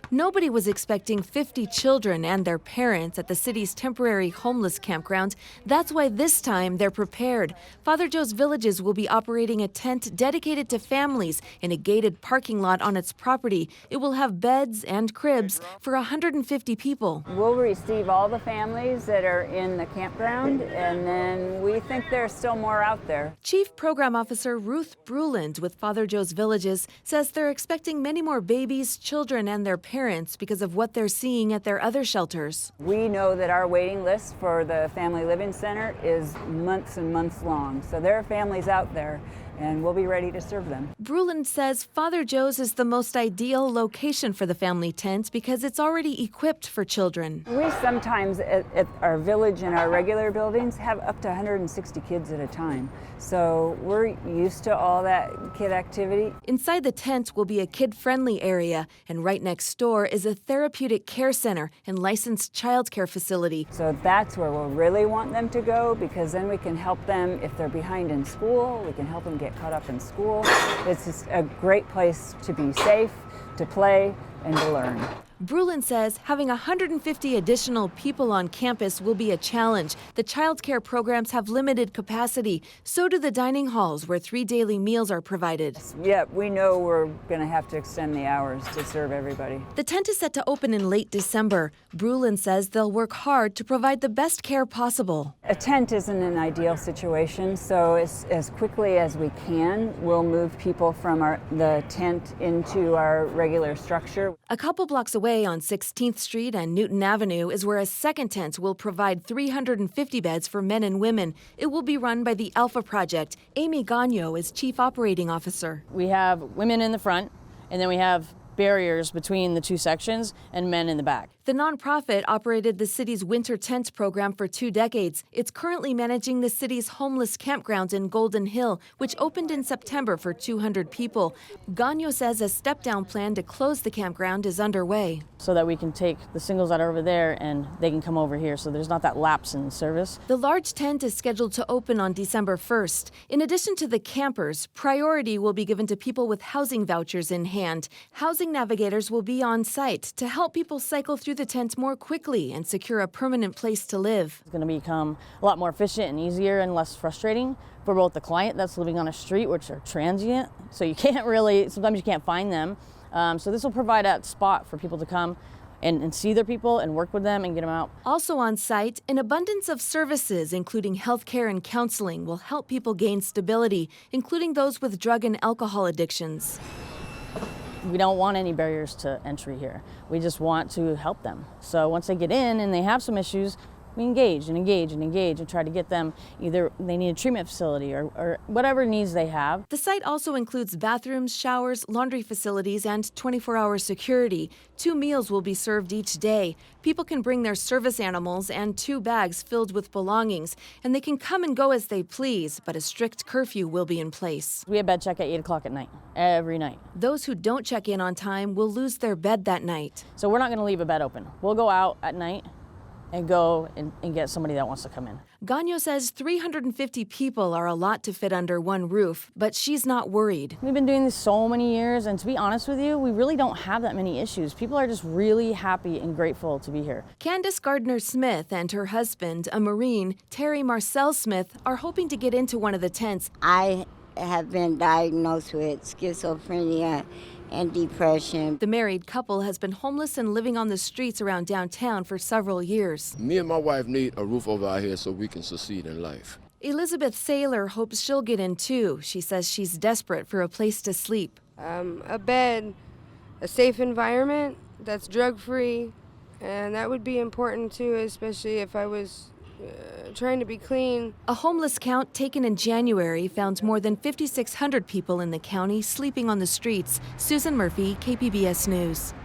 Nobody was expecting 50 children and their parents at the city's temporary homeless campground. That's why this time they're prepared. Father Joe's Villages will be operating a tent dedicated to families in a gated parking lot on its property. It will have beds and cribs for 150 people. We'll receive all the families that are in the campground, and then we think there's still more out there. Chief Program Officer Ruth Bruland with Father Joe's Villages says they're expecting many more babies, children, and their parents because of what they're seeing at their other shelters. We know that our waiting list for the Family Living Center is months and months long, so there are families out there, and we'll be ready to serve them. Bruland says Father Joe's is the most ideal location for the family tent because it's already equipped for children. We sometimes at our village and our regular buildings have up to 160 kids at a time, so we're used to all that kid activity. Inside the tent will be a kid-friendly area, and right next door is a therapeutic care center and licensed child care facility. So that's where we'll really want them to go, because then we can help them if they're behind in school. We can help them get caught up in school. It's just a great place to be safe, to play, and to learn. Bruland says having 150 additional people on campus will be a challenge. The child care programs have limited capacity. So do the dining halls, where 3 daily meals are provided. Yeah, we know we're going to have to extend the hours to serve everybody. The tent is set to open in late December. Bruland says they'll work hard to provide the best care possible. A tent isn't an ideal situation, so as quickly as we can, we'll move people from the tent into our regular structure. A couple blocks away on 16th Street and Newton Avenue is where a second tent will provide 350 beds for men and women. It will be run by the Alpha Project. Amy Gagno is Chief Operating Officer. We have women in the front, and then we have barriers between the two sections and men in the back. The nonprofit operated the city's winter tent program for 2 decades. It's currently managing the city's homeless campground in Golden Hill, which opened in September for 200 people. Gagno says a step-down plan to close the campground is underway. So that we can take the singles that are over there and they can come over here, so there's not that lapse in service. The large tent is scheduled to open on December 1st. In addition to the campers, priority will be given to people with housing vouchers in hand. Housing navigators will be on site to help people cycle through the tent more quickly and secure a permanent place to live. It's going to become a lot more efficient and easier and less frustrating for both the client that's living on a street, which are transient, so you can't really, sometimes you can't find them. So this will provide a spot for people to come and see their people and work with them and get them out. Also on site, an abundance of services, including healthcare and counseling, will help people gain stability, including those with drug and alcohol addictions. We don't want any barriers to entry here. We just want to help them. So once they get in and they have some issues, we engage and try to get them, either they need a treatment facility or whatever needs they have. The site also includes bathrooms, showers, laundry facilities, and 24-hour security. 2 meals will be served each day. People can bring their service animals and 2 bags filled with belongings, and they can come and go as they please, but a strict curfew will be in place. We have bed check at 8 o'clock at night, every night. Those who don't check in on time will lose their bed that night. So we're not going to leave a bed open. We'll go out at night and go and get somebody that wants to come in. Gagno says 350 people are a lot to fit under one roof, but she's not worried. We've been doing this so many years, and to be honest with you, we really don't have that many issues. People are just really happy and grateful to be here. Candace Gardner-Smith and her husband, a Marine, Terry Marcel Smith, are hoping to get into one of the tents. I have been diagnosed with schizophrenia and depression. The married couple has been homeless and living on the streets around downtown for several years. Me and my wife need a roof over our head so we can succeed in life. Elizabeth Saylor hopes she'll get in too. She says she's desperate for a place to sleep. A bed, a safe environment that's drug-free, and that would be important too, especially if I was trying to be clean. A homeless count taken in January found more than 5,600 people in the county sleeping on the streets. Susan Murphy, KPBS News.